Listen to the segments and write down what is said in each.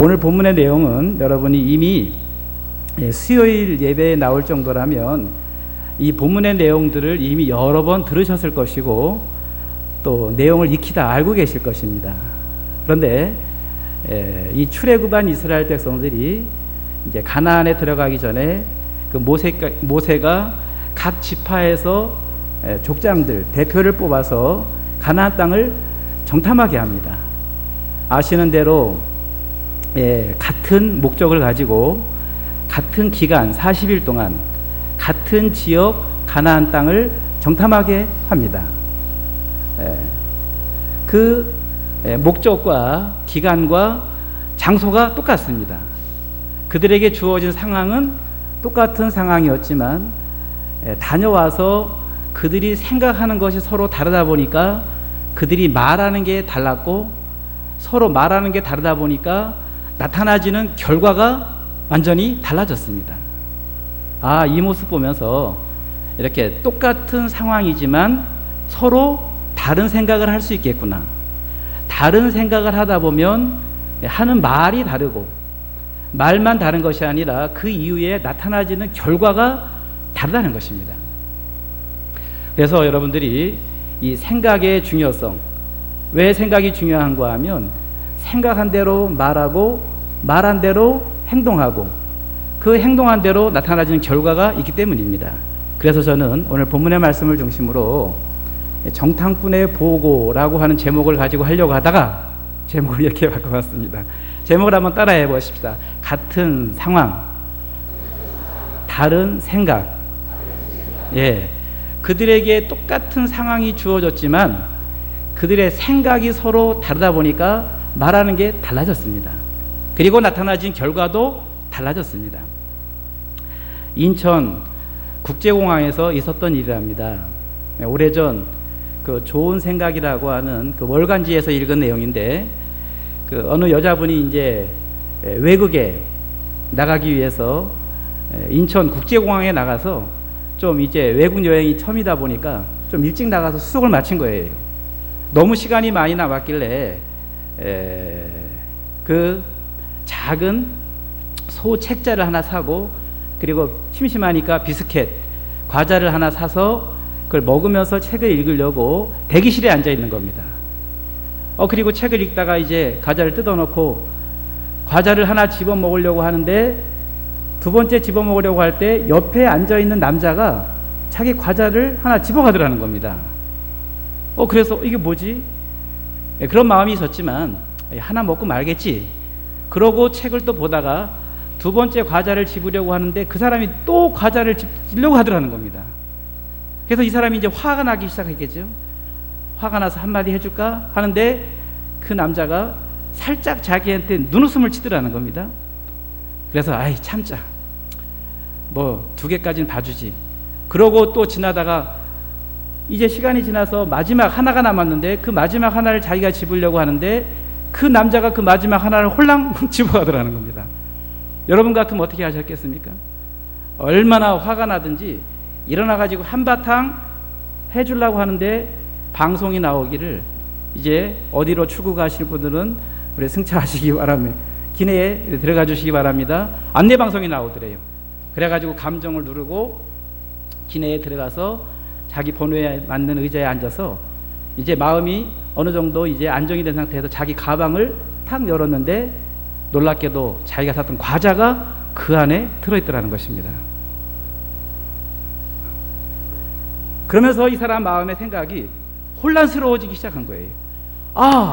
오늘 본문의 내용은 여러분이 이미 수요일 예배에 나올 정도라면 이 본문의 내용들을 이미 여러 번 들으셨을 것이고 또 내용을 익히 다 알고 계실 것입니다. 그런데 이 출애굽한 이스라엘 백성들이 이제 가나안에 들어가기 전에 그 모세가 각 지파에서 족장들 대표를 뽑아서 가나안 땅을 정탐하게 합니다. 아시는 대로 같은 목적을 가지고 같은 기간 40일 동안 같은 지역 가나안 땅을 정탐하게 합니다. 그 목적과 기간과 장소가 똑같습니다. 그들에게 주어진 상황은 똑같은 상황이었지만 다녀와서 그들이 생각하는 것이 서로 다르다 보니까 그들이 말하는 게 달랐고 서로 말하는 게 다르다 보니까 나타나지는 결과가 완전히 달라졌습니다. 이 모습 보면서 이렇게 똑같은 상황이지만 서로 다른 생각을 할 수 있겠구나. 다른 생각을 하다 보면 하는 말이 다르고 말만 다른 것이 아니라 그 이후에 나타나지는 결과가 다르다는 것입니다. 그래서 여러분들이 이 생각의 중요성, 왜 생각이 중요한가 하면 생각한 대로 말하고 말한 대로 행동하고 그 행동한 대로 나타나지는 결과가 있기 때문입니다. 그래서 저는 오늘 본문의 말씀을 중심으로 정탐꾼의 보고라고 하는 제목을 가지고 하려고 하다가 제목을 이렇게 바꿔봤습니다. 제목을 한번 따라해 보십시다. 같은 상황, 다른 생각. 그들에게 똑같은 상황이 주어졌지만 그들의 생각이 서로 다르다 보니까 말하는 게 달라졌습니다. 그리고 나타나진 결과도 달라졌습니다. 인천 국제공항에서 있었던 일이랍니다. 오래전 그 좋은 생각이라고 하는 그 월간지에서 읽은 내용인데 그 어느 여자분이 이제 외국에 나가기 위해서 인천 국제공항에 나가서 좀 이제 외국 여행이 처음이다 보니까 좀 일찍 나가서 수속을 마친 거예요. 너무 시간이 많이 남았길래 그 작은 소 책자를 하나 사고 그리고 심심하니까 비스켓, 과자를 하나 사서 그걸 먹으면서 책을 읽으려고 대기실에 앉아 있는 겁니다. 그리고 책을 읽다가 이제 과자를 뜯어놓고 과자를 하나 집어 먹으려고 하는데 두 번째 집어 먹으려고 할 때 옆에 앉아 있는 남자가 자기 과자를 하나 집어 가더라는 겁니다. 그래서 이게 뭐지? 그런 마음이 있었지만 하나 먹고 말겠지. 그러고 책을 또 보다가 두 번째 과자를 집으려고 하는데 그 사람이 또 과자를 집으려고 하더라는 겁니다. 그래서 이 사람이 이제 화가 나기 시작했겠죠. 화가 나서 한마디 해줄까 하는데 그 남자가 살짝 자기한테 눈웃음을 치더라는 겁니다. 그래서 참자. 뭐 2개까지는 봐주지. 그러고 또 지나다가 이제 시간이 지나서 마지막 하나가 남았는데 그 마지막 하나를 자기가 집으려고 하는데 그 남자가 그 마지막 하나를 홀랑 집어가더라는 겁니다. 여러분 같으면 어떻게 하셨겠습니까? 얼마나 화가 나든지 일어나가지고 한바탕 해주려고 하는데 방송이 나오기를 이제 어디로 출국 가실 분들은 우리 승차하시기 바랍니다. 기내에 들어가 주시기 바랍니다. 안내방송이 나오더래요. 그래가지고 감정을 누르고 기내에 들어가서 자기 번호에 맞는 의자에 앉아서 이제 마음이 어느 정도 이제 안정이 된 상태에서 자기 가방을 탁 열었는데 놀랍게도 자기가 샀던 과자가 그 안에 들어있더라는 것입니다. 그러면서 이 사람 마음의 생각이 혼란스러워지기 시작한 거예요.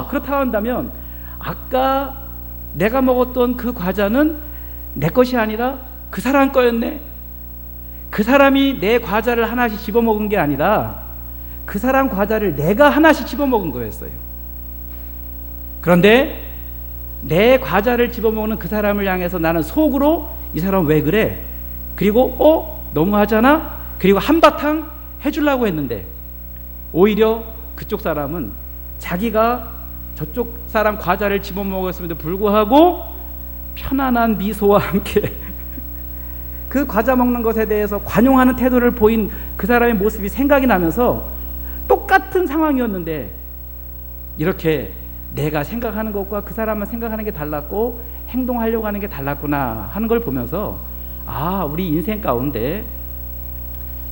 그렇다고 한다면 아까 내가 먹었던 그 과자는 내 것이 아니라 그 사람 거였네. 그 사람이 내 과자를 하나씩 집어먹은 게 아니라 그 사람 과자를 내가 하나씩 집어먹은 거였어요. 그런데 내 과자를 집어먹는 그 사람을 향해서 나는 속으로 이 사람 왜 그래? 그리고 너무하잖아? 그리고 한바탕 해주려고 했는데 오히려 그쪽 사람은 자기가 저쪽 사람 과자를 집어먹었음에도 불구하고 편안한 미소와 함께 그 과자 먹는 것에 대해서 관용하는 태도를 보인 그 사람의 모습이 생각이 나면서 똑같은 상황이었는데 이렇게 내가 생각하는 것과 그 사람만 생각하는 게 달랐고 행동하려고 하는 게 달랐구나 하는 걸 보면서 우리 인생 가운데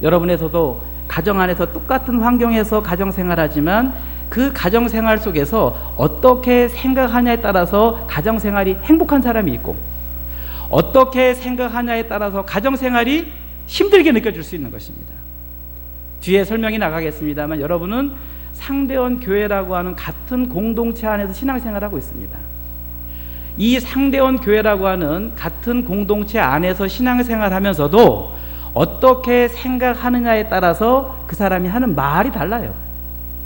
여러분에서도 가정 안에서 똑같은 환경에서 가정생활하지만 그 가정생활 속에서 어떻게 생각하냐에 따라서 가정생활이 행복한 사람이 있고 어떻게 생각하냐에 따라서 가정생활이 힘들게 느껴질 수 있는 것입니다. 뒤에 설명이 나가겠습니다만 여러분은 상대원 교회라고 하는 같은 공동체 안에서 신앙생활하고 있습니다. 이 상대원 교회라고 하는 같은 공동체 안에서 신앙생활하면서도 어떻게 생각하느냐에 따라서 그 사람이 하는 말이 달라요.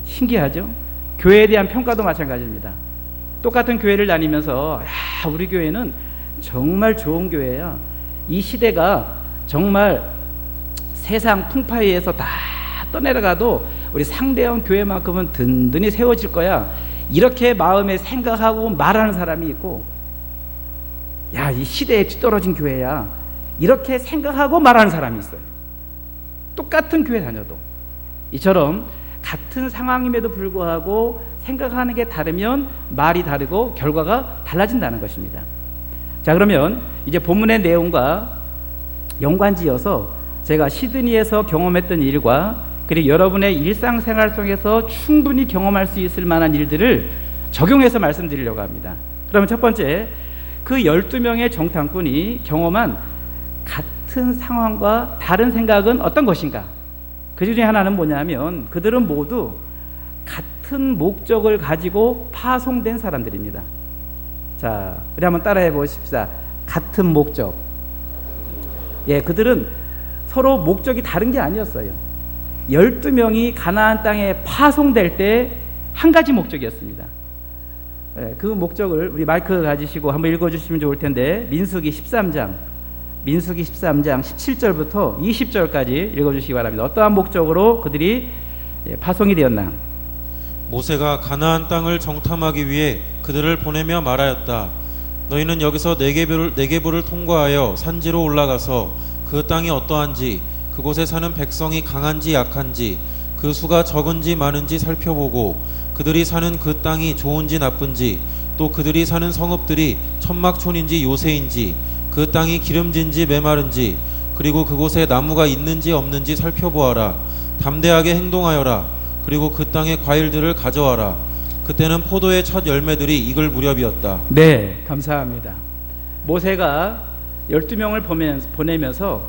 신기하죠? 교회에 대한 평가도 마찬가지입니다. 똑같은 교회를 다니면서 우리 교회는 정말 좋은 교회야. 이 시대가 정말 세상 풍파에 의해서 다 떠내려가도 우리 상대원 교회만큼은 든든히 세워질 거야. 이렇게 마음에 생각하고 말하는 사람이 있고 이 시대에 뒤떨어진 교회야. 이렇게 생각하고 말하는 사람이 있어요. 똑같은 교회 다녀도. 이처럼 같은 상황임에도 불구하고 생각하는 게 다르면 말이 다르고 결과가 달라진다는 것입니다. 자, 그러면 이제 본문의 내용과 연관지어서 제가 시드니에서 경험했던 일과 그리고 여러분의 일상생활 속에서 충분히 경험할 수 있을 만한 일들을 적용해서 말씀드리려고 합니다. 그러면 첫 번째, 그 12명의 정탐꾼이 경험한 같은 상황과 다른 생각은 어떤 것인가? 그 중에 하나는 뭐냐면 그들은 모두 같은 목적을 가지고 파송된 사람들입니다. 자, 우리 한번 따라해 보십시다. 같은 목적. 그들은 서로 목적이 다른 게 아니었어요. 12명이 가나안 땅에 파송될 때 한 가지 목적이었습니다. 그 목적을 우리 마이크 가지시고 한번 읽어주시면 좋을 텐데 민수기 13장 17절부터 20절까지 읽어주시기 바랍니다. 어떠한 목적으로 그들이 파송이 되었나? 모세가 가나안 땅을 정탐하기 위해 그들을 보내며 말하였다. 너희는 여기서 네게부를 통과하여 산지로 올라가서 그 땅이 어떠한지, 그곳에 사는 백성이 강한지 약한지, 그 수가 적은지 많은지 살펴보고 그들이 사는 그 땅이 좋은지 나쁜지, 또 그들이 사는 성읍들이 천막촌인지 요새인지, 그 땅이 기름진지 메마른지, 그리고 그곳에 나무가 있는지 없는지 살펴보아라. 담대하게 행동하여라. 그리고 그 땅의 과일들을 가져와라. 그때는 포도의 첫 열매들이 익을 무렵이었다. 네, 감사합니다. 모세가 12명을 보내면서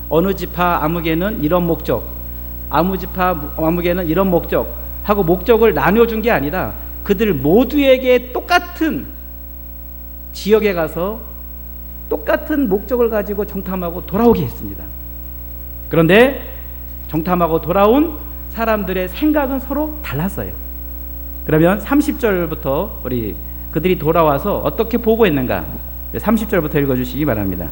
어느 지파 아무개는 이런 목적, 아무 지파 아무개는 이런 목적 하고 목적을 나눠준 게 아니라 그들 모두에게 똑같은 지역에 가서 똑같은 목적을 가지고 정탐하고 돌아오게 했습니다. 그런데 정탐하고 돌아온 사람들의 생각은 서로 달랐어요. 그러면 30절부터 우리 그들이 돌아와서 어떻게 보고했는가 30절부터 읽어주시기 바랍니다.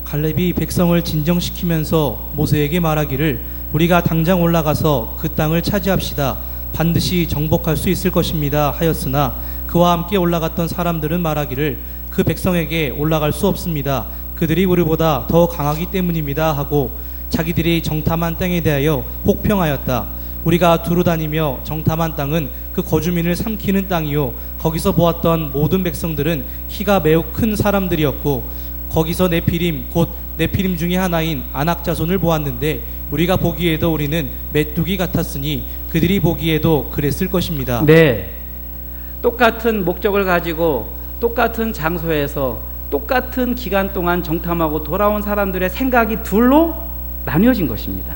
갈렙이 백성을 진정시키면서 모세에게 말하기를 우리가 당장 올라가서 그 땅을 차지합시다. 반드시 정복할 수 있을 것입니다 하였으나 그와 함께 올라갔던 사람들은 말하기를 그 백성에게 올라갈 수 없습니다. 그들이 우리보다 더 강하기 때문입니다 하고 자기들이 정탐한 땅에 대하여 혹평하였다. 우리가 두루 다니며 정탐한 땅은 그 거주민을 삼키는 땅이요 거기서 보았던 모든 백성들은 키가 매우 큰 사람들이었고 거기서 네피림 곧 네피림 중에 하나인 아낙 자손을 보았는데 우리가 보기에도 우리는 메뚜기 같았으니 그들이 보기에도 그랬을 것입니다. 네, 똑같은 목적을 가지고 똑같은 장소에서 똑같은 기간 동안 정탐하고 돌아온 사람들의 생각이 둘로 나뉘어진 것입니다.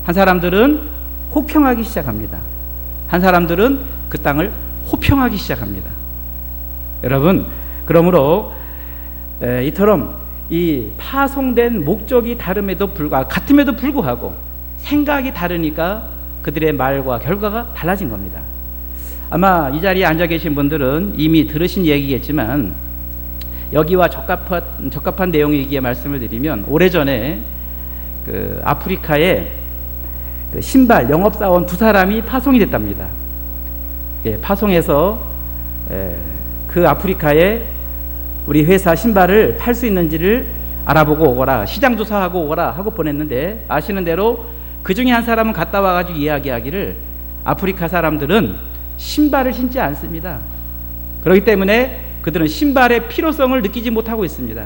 한 사람들은 혹평하기 시작합니다. 한 사람들은 그 땅을 호평하기 시작합니다. 여러분, 그러므로 이처럼 이 파송된 목적이 같음에도 불구하고 생각이 다르니까 그들의 말과 결과가 달라진 겁니다. 아마 이 자리에 앉아 계신 분들은 이미 들으신 얘기겠지만 여기와 적합한 내용이기에 말씀을 드리면 오래전에 그 아프리카에 그 신발 영업사원 2사람이 파송이 됐답니다. 파송해서 그 아프리카에 우리 회사 신발을 팔 수 있는지를 알아보고 오거라, 시장 조사하고 오거라 하고 보냈는데 아시는 대로 그 중에 한 사람은 갔다 와가지고 이야기하기를 아프리카 사람들은 신발을 신지 않습니다. 그렇기 때문에 그들은 신발의 필요성을 느끼지 못하고 있습니다.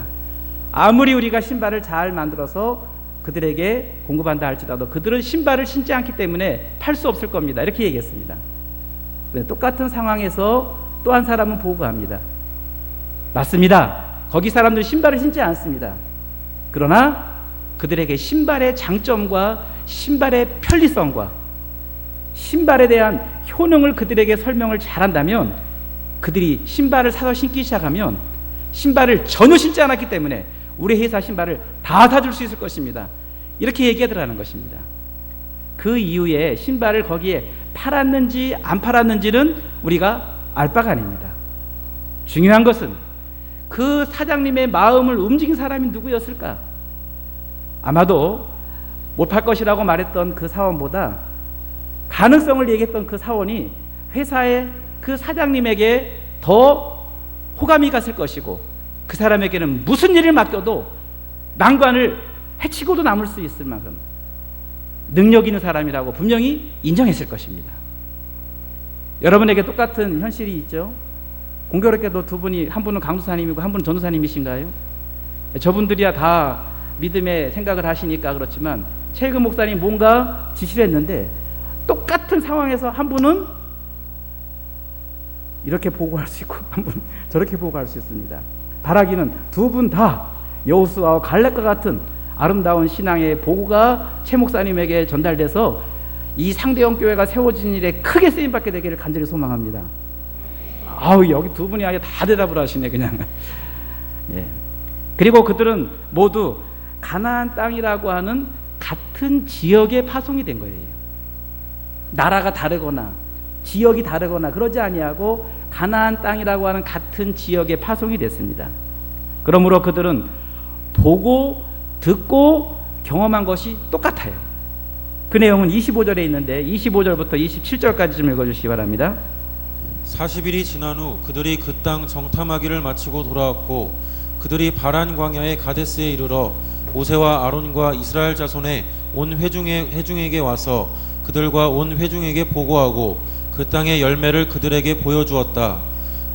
아무리 우리가 신발을 잘 만들어서 그들에게 공급한다 할지라도 그들은 신발을 신지 않기 때문에 팔 수 없을 겁니다. 이렇게 얘기했습니다. 똑같은 상황에서 또 한 사람은 보고합니다. 맞습니다. 거기 사람들은 신발을 신지 않습니다. 그러나 그들에게 신발의 장점과 신발의 편리성과 신발에 대한 효능을 그들에게 설명을 잘한다면 그들이 신발을 사서 신기 시작하면 신발을 전혀 신지 않았기 때문에 우리 회사 신발을 다 사줄 수 있을 것입니다. 이렇게 얘기하더라는 것입니다. 그 이후에 신발을 거기에 팔았는지 안 팔았는지는 우리가 알 바가 아닙니다. 중요한 것은 그 사장님의 마음을 움직인 사람이 누구였을까? 아마도 못 팔 것이라고 말했던 그 사원보다 가능성을 얘기했던 그 사원이 회사의 그 사장님에게 더 호감이 갔을 것이고 그 사람에게는 무슨 일을 맡겨도 난관을 해치고도 남을 수 있을 만큼 능력 있는 사람이라고 분명히 인정했을 것입니다. 여러분에게 똑같은 현실이 있죠. 공교롭게도 두 분이, 한 분은 강도사님이고 한 분은 전도사님이신가요? 저분들이야 다 믿음의 생각을 하시니까 그렇지만 최근 목사님 뭔가 지시를 했는데 똑같은 상황에서 한 분은 이렇게 보고할 수 있고 한 분은 저렇게 보고할 수 있습니다. 바라기는 두 분 다 여호수아와 갈렙과 같은 아름다운 신앙의 보고가 최 목사님에게 전달돼서 이 상대형 교회가 세워진 일에 크게 쓰임받게 되기를 간절히 소망합니다. 아우, 여기 두 분이 아예 다 대답을 하시네 그냥. 예. 그리고 그들은 모두 가나안 땅이라고 하는 같은 지역에 파송이 된 거예요. 나라가 다르거나 지역이 다르거나 그러지 아니하고 가나안 땅이라고 하는 같은 지역에 파송이 됐습니다. 그러므로 그들은 보고 듣고 경험한 것이 똑같아요. 그 내용은 25절에 있는데 25절부터 27절까지 좀 읽어주시기 바랍니다. 40일이 지난 후 그들이 그 땅 정탐하기를 마치고 돌아왔고 그들이 바란 광야의 가데스에 이르러 모세와 아론과 이스라엘 자손의 온 회중에게 와서 그들과 온 회중에게 보고하고 그 땅의 열매를 그들에게 보여주었다.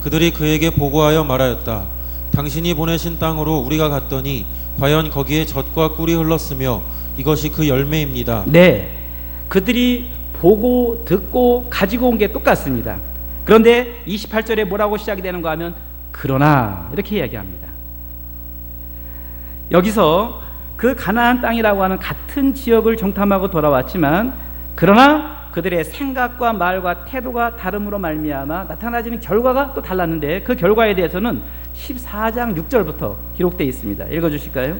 그들이 그에게 보고하여 말하였다. 당신이 보내신 땅으로 우리가 갔더니 과연 거기에 젖과 꿀이 흘렀으며 이것이 그 열매입니다. 네, 그들이 보고 듣고 가지고 온 게 똑같습니다. 그런데 28절에 뭐라고 시작이 되는가 하면 그러나 이렇게 이야기합니다. 여기서 그 가나안 땅이라고 하는 같은 지역을 정탐하고 돌아왔지만 그러나 그들의 생각과 말과 태도가 다름으로 말미암아 나타나지는 결과가 또 달랐는데 그 결과에 대해서는 14장 6절부터 기록되어 있습니다. 읽어주실까요?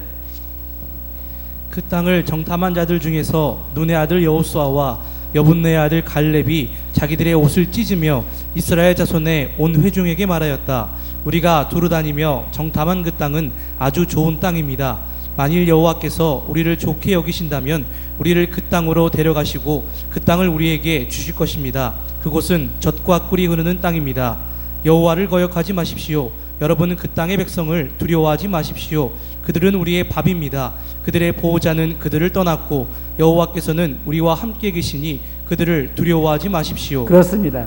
그 땅을 정탐한 자들 중에서 눈의 아들 여호수아와 여분네의 아들 갈렙이 자기들의 옷을 찢으며 이스라엘 자손의 온 회중에게 말하였다. 우리가 두루 다니며 정탐한 그 땅은 아주 좋은 땅입니다. 만일 여호와께서 우리를 좋게 여기신다면 우리를 그 땅으로 데려가시고 그 땅을 우리에게 주실 것입니다. 그곳은 젖과 꿀이 흐르는 땅입니다. 여호와를 거역하지 마십시오. 여러분은 그 땅의 백성을 두려워하지 마십시오. 그들은 우리의 밥입니다. 그들의 보호자는 그들을 떠났고 여호와께서는 우리와 함께 계시니 그들을 두려워하지 마십시오. 그렇습니다.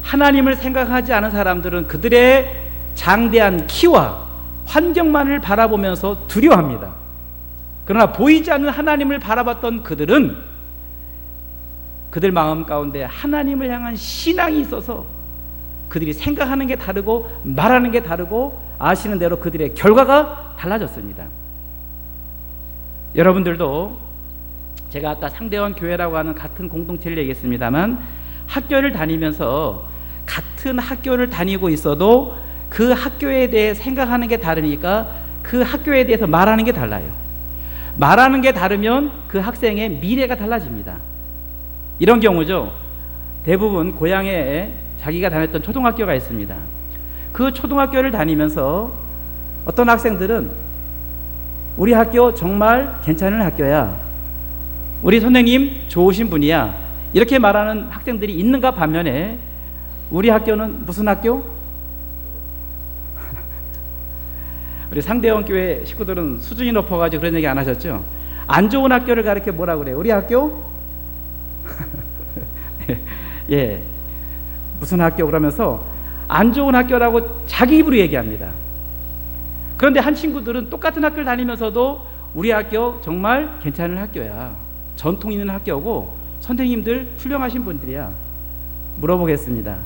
하나님을 생각하지 않은 사람들은 그들의 장대한 키와 환경만을 바라보면서 두려워합니다. 그러나 보이지 않는 하나님을 바라봤던 그들은 그들 마음 가운데 하나님을 향한 신앙이 있어서 그들이 생각하는 게 다르고 말하는 게 다르고 아시는 대로 그들의 결과가 달라졌습니다. 여러분들도 제가 아까 상대원 교회라고 하는 같은 공동체를 얘기했습니다만 학교를 다니면서 같은 학교를 다니고 있어도 그 학교에 대해 생각하는 게 다르니까 그 학교에 대해서 말하는 게 달라요. 말하는 게 다르면 그 학생의 미래가 달라집니다. 이런 경우죠. 대부분 고향에 자기가 다녔던 초등학교가 있습니다. 그 초등학교를 다니면서 어떤 학생들은 우리 학교 정말 괜찮은 학교야. 우리 선생님 좋으신 분이야. 이렇게 말하는 학생들이 있는가 반면에 우리 학교는 무슨 학교? 우리 상대원 교회 식구들은 수준이 높아가지고 그런 얘기 안 하셨죠? 안 좋은 학교를 가르쳐 뭐라 그래요? 우리 학교? 예. 무슨 학교? 그러면서 안 좋은 학교라고 자기 입으로 얘기합니다. 그런데 한 친구들은 똑같은 학교를 다니면서도 우리 학교 정말 괜찮은 학교야, 전통 있는 학교고 선생님들 훌륭하신 분들이야. 물어보겠습니다.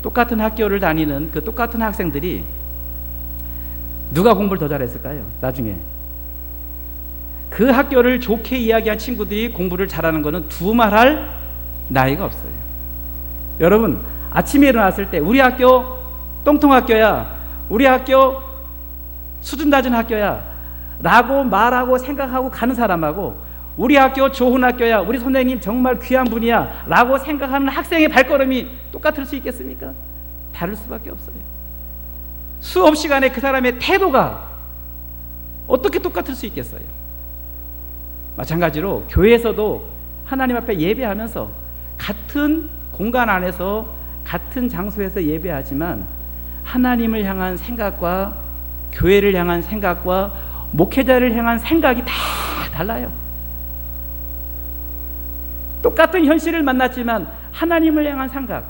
똑같은 학교를 다니는 그 똑같은 학생들이 누가 공부를 더 잘했을까요? 나중에 그 학교를 좋게 이야기한 친구들이 공부를 잘하는 것은 두말할 나이가 없어요. 여러분, 아침에 일어났을 때 우리 학교 똥통학교야, 우리 학교 수준 낮은 학교야 라고 말하고 생각하고 가는 사람하고 우리 학교 좋은 학교야, 우리 선생님 정말 귀한 분이야 라고 생각하는 학생의 발걸음이 똑같을 수 있겠습니까? 다를 수밖에 없어요. 수업 시간에 그 사람의 태도가 어떻게 똑같을 수 있겠어요? 마찬가지로 교회에서도 하나님 앞에 예배하면서 같은 공간 안에서 같은 장소에서 예배하지만 하나님을 향한 생각과 교회를 향한 생각과 목회자를 향한 생각이 다 달라요. 똑같은 현실을 만났지만 하나님을 향한 생각,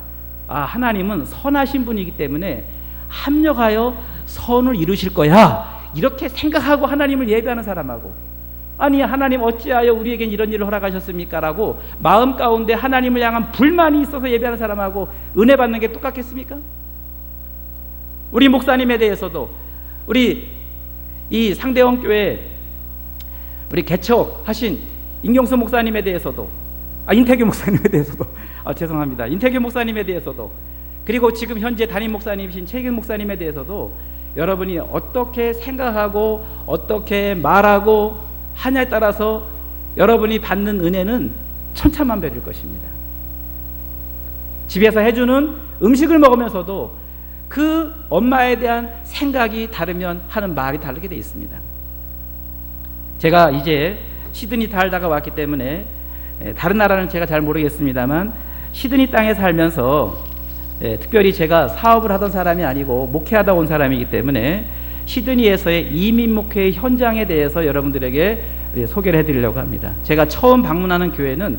하나님은 선하신 분이기 때문에 합력하여 선을 이루실 거야, 이렇게 생각하고 하나님을 예배하는 사람하고, 아니 하나님 어찌하여 우리에겐 이런 일을 허락하셨습니까? 라고 마음 가운데 하나님을 향한 불만이 있어서 예배하는 사람하고 은혜 받는 게 똑같겠습니까? 우리 목사님에 대해서도, 우리 이 상대원 교회 우리 개척하신 임경수 목사님에 대해서도, 인태규 목사님에 대해서도, 죄송합니다. 인태규 목사님에 대해서도, 그리고 지금 현재 담임 목사님이신 최길 목사님에 대해서도 여러분이 어떻게 생각하고 어떻게 말하고 하냐에 따라서 여러분이 받는 은혜는 천차만별일 것입니다. 집에서 해주는 음식을 먹으면서도 그 엄마에 대한 생각이 다르면 하는 말이 다르게 되어 있습니다. 제가 이제 시드니 살다가 왔기 때문에 다른 나라는 제가 잘 모르겠습니다만 시드니 땅에 살면서 특별히 제가 사업을 하던 사람이 아니고 목회하다 온 사람이기 때문에 시드니에서의 이민 목회의 현장에 대해서 여러분들에게 소개를 해드리려고 합니다. 제가 처음 방문하는 교회는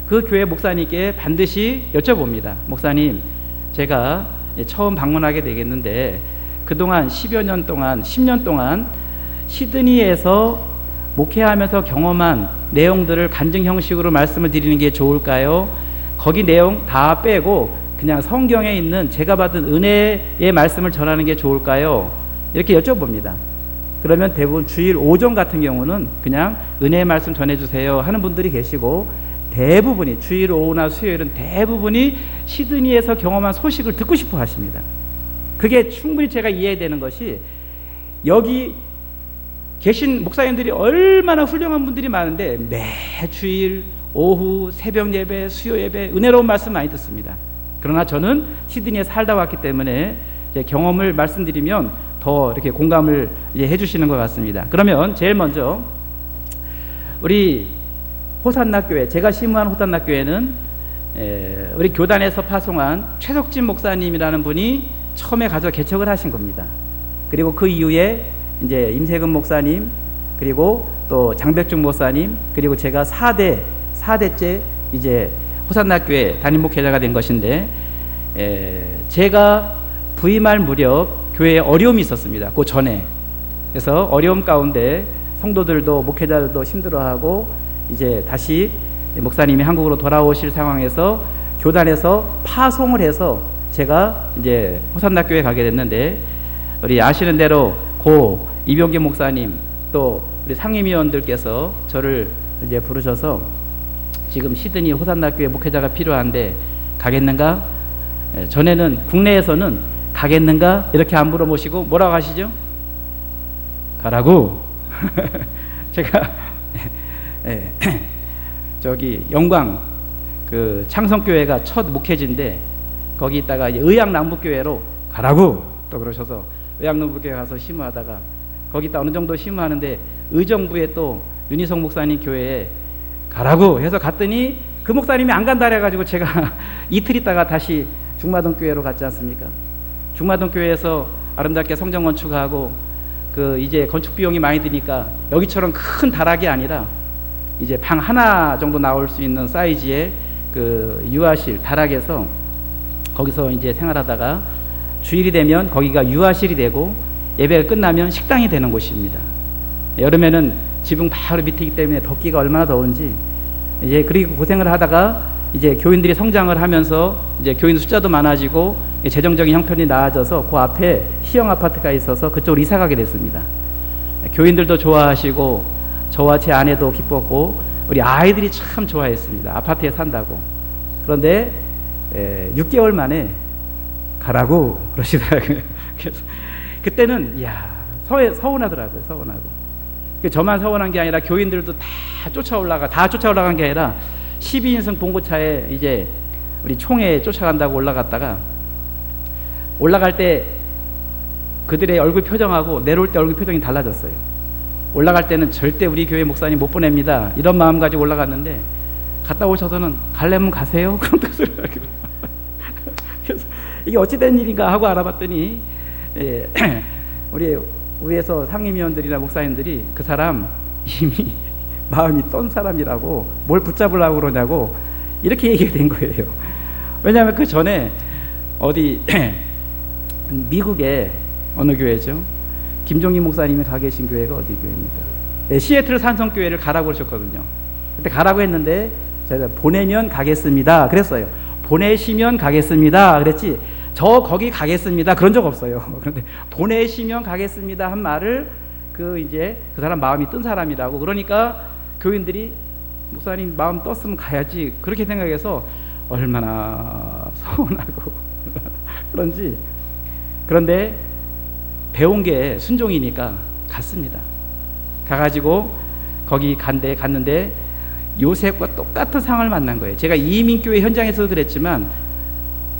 그 교회 목사님께 반드시 여쭤봅니다. 목사님, 제가 처음 방문하게 되겠는데 그동안 10여 년 동안 10년 동안 시드니에서 목회하면서 경험한 내용들을 간증 형식으로 말씀을 드리는 게 좋을까요? 거기 내용 다 빼고 그냥 성경에 있는 제가 받은 은혜의 말씀을 전하는 게 좋을까요? 이렇게 여쭤봅니다. 그러면 대부분 주일 오전 같은 경우는 그냥 은혜의 말씀 전해주세요 하는 분들이 계시고, 대부분이 주일 오후나 수요일은 대부분이 시드니에서 경험한 소식을 듣고 싶어 하십니다. 그게 충분히 제가 이해되는 것이, 여기 계신 목사님들이 얼마나 훌륭한 분들이 많은데 매 주일 오후 새벽 예배, 수요 예배 은혜로운 말씀 많이 듣습니다. 그러나 저는 시드니에 살다 왔기 때문에 제 경험을 말씀드리면 더 이렇게 공감을 해주시는 것 같습니다. 그러면 제일 먼저 우리 호산나 교회, 제가 심무한 호산나 교회는 우리 교단에서 파송한 최석진 목사님이라는 분이 처음에 가서 개척을 하신 겁니다. 그리고 그 이후에 이제 임세근 목사님, 그리고 또 장백중 목사님, 그리고 제가 4대째 이제 호산나 교회 담임 목회자가 된 것인데, 제가 부임할 무렵 교회에 어려움이 있었습니다. 그 전에. 그래서 어려움 가운데 성도들도 목회자들도 힘들어하고 이제 다시 목사님이 한국으로 돌아오실 상황에서 교단에서 파송을 해서 제가 이제 호산나 교회에 가게 됐는데, 우리 아시는 대로 고 이병기 목사님 또 우리 상임위원들께서 저를 이제 부르셔서 지금 시드니 호산나 교회 목회자가 필요한데 가겠는가? 전에는 국내에서는 가겠는가? 이렇게 안 물어보시고 뭐라고 하시죠? 가라고. 제가 저기 영광 그 창성교회가 첫 목회지인데 거기 있다가 의양남북교회로 가라고 또 그러셔서 의양남북교회 가서 심무하다가 거기 있다 어느 정도 심무하는데 의정부에 또 윤희성 목사님 교회에 가라고 해서 갔더니 그 목사님이 안 간다 그래가지고 제가 이틀 있다가 다시 중마동 교회로 갔지 않습니까? 중마동 교회에서 아름답게 성전 건축하고 그 이제 건축 비용이 많이 드니까 여기처럼 큰 다락이 아니라 이제 방 하나 정도 나올 수 있는 사이즈의 그 유아실 다락에서 거기서 이제 생활하다가 주일이 되면 거기가 유아실이 되고 예배가 끝나면 식당이 되는 곳입니다. 여름에는 지붕 바로 밑이기 때문에 덥기가 얼마나 더운지 이제 그리고 고생을 하다가 이제 교인들이 성장을 하면서 이제 교인 숫자도 많아지고 재정적인 형편이 나아져서 그 앞에 시형 아파트가 있어서 그쪽으로 이사 가게 됐습니다. 교인들도 좋아하시고 저와 제 아내도 기뻤고 우리 아이들이 참 좋아했습니다. 아파트에 산다고. 그런데 6개월 만에 가라고 그러시더라고요. 그래서 그때는 이야 서운하더라고요. 서운하고. 저만 서운한 게 아니라 교인들도 다 쫓아올라간 게 아니라 12인승 봉고차에 이제 우리 총회에 쫓아간다고 올라갔다가 올라갈 때 그들의 얼굴 표정하고 내려올 때 얼굴 표정이 달라졌어요. 올라갈 때는 절대 우리 교회 목사님 못 보냅니다 이런 마음 가지고 올라갔는데 갔다 오셔서는 갈래면 가세요 그런 뜻을 그래서 이게 어찌된 일인가 하고 알아봤더니 우리 위에서 상임위원들이나 목사님들이 그 사람 이미 마음이 떤 사람이라고 뭘 붙잡으려고 그러냐고 이렇게 얘기가 된 거예요. 왜냐하면 그 전에 어디 미국의 어느 교회죠? 김종희 목사님이 가 계신 교회가 어디 교회입니까? 네, 시애틀 산성교회를 가라고 그러셨거든요. 그때 가라고 했는데 제가 보내면 가겠습니다 그랬어요. 보내시면 가겠습니다 그랬지 저 거기 가겠습니다 그런 적 없어요. 그런데 보내시면 가겠습니다 한 말을 이제 그 사람 마음이 뜬 사람이라고 그러니까 교인들이 목사님 마음 떴으면 가야지 그렇게 생각해서 얼마나 서운하고 그런지 그런데 배운 게 순종이니까 갔습니다. 가가지고 거기 갔는데 요셉과 똑같은 상황을 만난 거예요. 제가 이민교회 현장에서도 그랬지만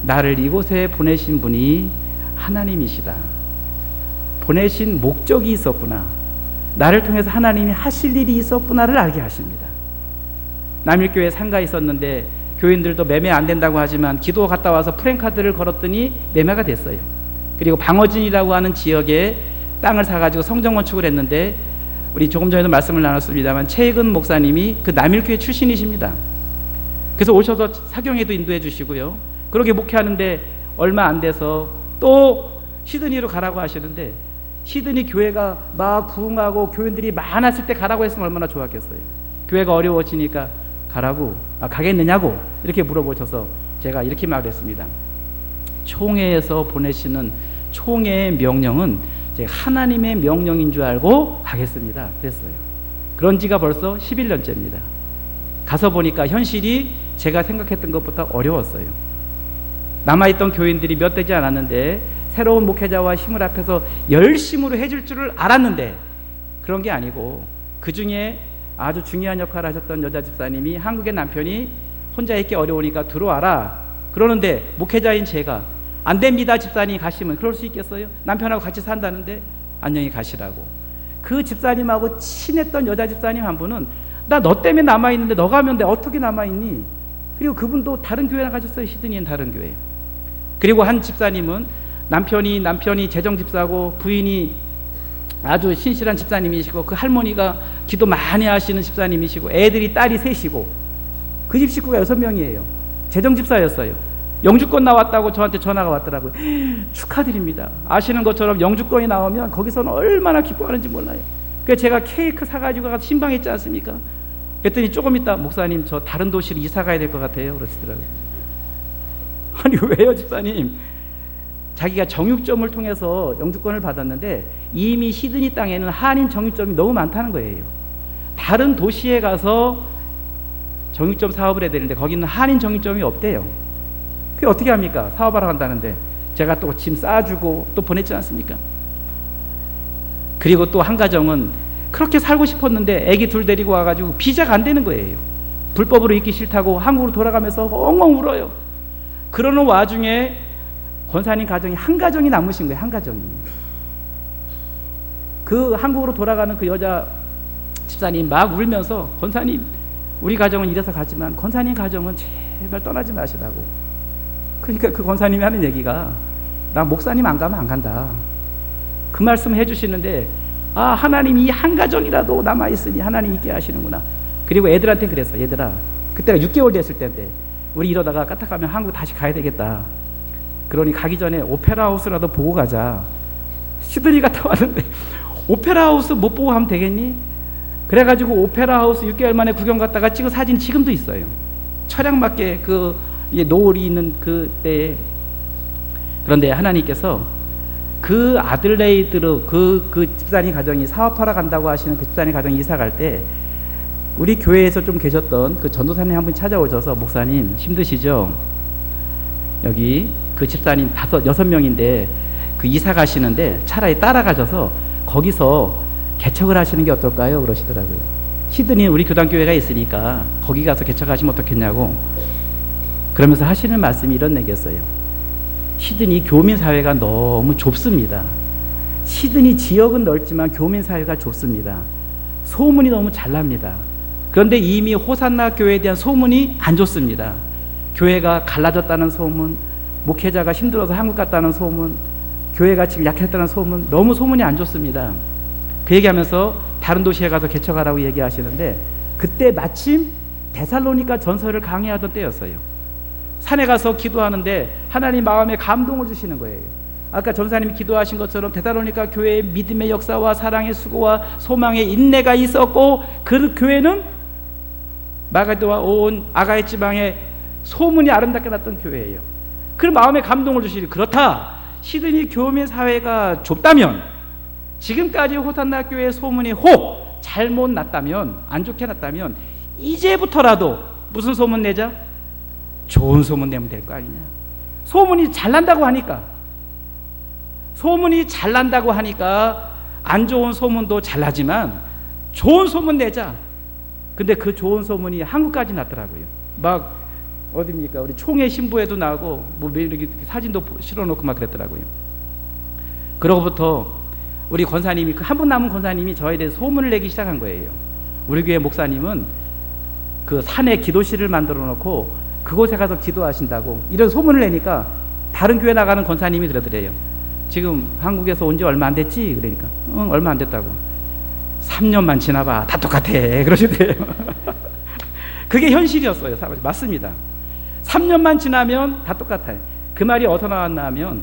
나를 이곳에 보내신 분이 하나님이시다. 보내신 목적이 있었구나. 나를 통해서 하나님이 하실 일이 있었구나를 알게 하십니다. 남일교회 상가 있었는데 교인들도 매매 안 된다고 하지만 기도 갔다 와서 프랭카드를 걸었더니 매매가 됐어요. 그리고 방어진이라고 하는 지역에 땅을 사가지고 성전 건축을 했는데 우리 조금 전에도 말씀을 나눴습니다만 최익은 목사님이 그 남일교회 출신이십니다. 그래서 오셔서 사경회도 인도해 주시고요. 그렇게 목회하는데 얼마 안 돼서 또 시드니로 가라고 하시는데 시드니 교회가 막 부흥하고 교인들이 많았을 때 가라고 했으면 얼마나 좋았겠어요. 교회가 어려워지니까 가겠느냐고 이렇게 물어보셔서 제가 이렇게 말했습니다. 총회에서 보내시는 총회의 명령은 제가 하나님의 명령인 줄 알고 가겠습니다 그랬어요. 그런 지가 벌써 11년째입니다. 가서 보니까 현실이 제가 생각했던 것보다 어려웠어요. 남아있던 교인들이 몇 되지 않았는데 새로운 목회자와 힘을 합해서 열심으로 해줄 줄을 알았는데 그런 게 아니고 그 중에 아주 중요한 역할을 하셨던 여자 집사님이 한국의 남편이 혼자 있기 어려우니까 들어와라 그러는데 목회자인 제가 안 됩니다 집사님 가시면 그럴 수 있겠어요? 남편하고 같이 산다는데 안녕히 가시라고. 그 집사님하고 친했던 여자 집사님 한 분은 나 너 때문에 남아있는데 너 가면 돼 어떻게 남아있니? 그리고 그분도 다른 교회 나가셨어요. 시드니엔 다른 교회. 그리고 한 집사님은 남편이 재정집사고 부인이 아주 신실한 집사님이시고 그 할머니가 기도 많이 하시는 집사님이시고 애들이 딸이 셋이고 그 집 식구가 6명이에요. 재정집사였어요. 영주권 나왔다고 저한테 전화가 왔더라고요. 축하드립니다. 아시는 것처럼 영주권이 나오면 거기서는 얼마나 기뻐하는지 몰라요. 그래서 제가 케이크 사가지고 가서 신방했지 않습니까? 그랬더니 조금 있다 목사님 저 다른 도시로 이사 가야 될 것 같아요 그러시더라고요. 아니 왜요 집사님? 자기가 정육점을 통해서 영주권을 받았는데 이미 시드니 땅에는 한인 정육점이 너무 많다는 거예요. 다른 도시에 가서 정육점 사업을 해야 되는데 거기는 한인 정육점이 없대요. 그게 어떻게 합니까? 사업하러 간다는데 제가 또 짐 싸주고 또 보냈지 않습니까? 그리고 또 한 가정은 그렇게 살고 싶었는데 애기 둘 데리고 와가지고 비자가 안 되는 거예요. 불법으로 있기 싫다고 한국으로 돌아가면서 엉엉 울어요. 그러는 와중에 권사님 가정이 한 가정이 남으신 거예요. 한 가정이. 그 한국으로 돌아가는 그 여자 집사님 막 울면서 권사님 우리 가정은 이래서 가지만 권사님 가정은 제발 떠나지 마시라고. 그러니까 그 권사님이 하는 얘기가 나 목사님 안 가면 안 간다. 그 말씀을 해주시는데 하나님이 한 가정이라도 남아있으니 하나님 있게 하시는구나. 그리고 애들한테 그랬어. 얘들아 그때가 6개월 됐을 때인데 우리 이러다가 까딱하면 한국 다시 가야 되겠다. 그러니 가기 전에 오페라 하우스라도 보고 가자. 시드니 갔다 왔는데 오페라 하우스 못 보고 가면 되겠니? 그래가지고 오페라 하우스 6개월 만에 구경 갔다가 찍은 사진 지금도 있어요. 철양맞게 그 노을이 있는 그때에. 그런데 하나님께서 그 아들레이드로 그 집사님 가정이 사업하러 간다고 하시는 그 집사님 가정이 이사 갈 때 우리 교회에서 좀 계셨던 그 전도사님 한 분이 찾아오셔서 목사님 힘드시죠? 여기 그 집사님 6명인데 그 이사 가시는데 차라리 따라가셔서 거기서 개척을 하시는 게 어떨까요? 그러시더라고요. 시드니 우리 교단교회가 있으니까 거기 가서 개척하시면 어떻겠냐고. 그러면서 하시는 말씀이 이런 얘기였어요. 시드니 교민사회가 너무 좁습니다. 시드니 지역은 넓지만 교민사회가 좁습니다. 소문이 너무 잘 납니다. 그런데 이미 호산나 교회에 대한 소문이 안 좋습니다. 교회가 갈라졌다는 소문, 목회자가 힘들어서 한국 갔다는 소문, 교회가 지금 약했다는 소문, 너무 소문이 안 좋습니다. 그 얘기하면서 다른 도시에 가서 개척하라고 얘기하시는데 그때 마침 데살로니가 전서를 강의하던 때였어요. 산에 가서 기도하는데 하나님 마음에 감동을 주시는 거예요. 아까 전사님이 기도하신 것처럼 데살로니가 교회의 믿음의 역사와 사랑의 수고와 소망의 인내가 있었고 그 교회는 마가도와 온 아가야 지방에 소문이 아름답게 났던 교회예요. 그 마음에 감동을 주시니 그렇다. 시드니 교민 사회가 좁다면 지금까지 호산나 교회의 소문이 혹 잘못 났다면 안 좋게 났다면 이제부터라도 무슨 소문 내자? 좋은 소문 내면 될 거 아니냐. 소문이 잘 난다고 하니까 안 좋은 소문도 잘 나지만 좋은 소문 내자. 근데 그 좋은 소문이 한국까지 났더라고요. 막 어디입니까? 우리 총회 신부에도 나오고 뭐 이렇게 사진도 실어놓고 막 그랬더라고요. 그러고부터 우리 권사님이 한 분 남은 권사님이 저에 대해 소문을 내기 시작한 거예요. 우리 교회 목사님은 그 산에 기도실을 만들어 놓고 그곳에 가서 기도하신다고 이런 소문을 내니까 다른 교회 나가는 권사님이 그러더래요. 지금 한국에서 온 지 얼마 안 됐지? 그러니까 응, 얼마 안 됐다고. 3년만 지나봐 다 똑같아 그러시대요. 그게 현실이었어요. 맞습니다. 3년만 지나면 다 똑같아요. 그 말이 어디서 나왔나 하면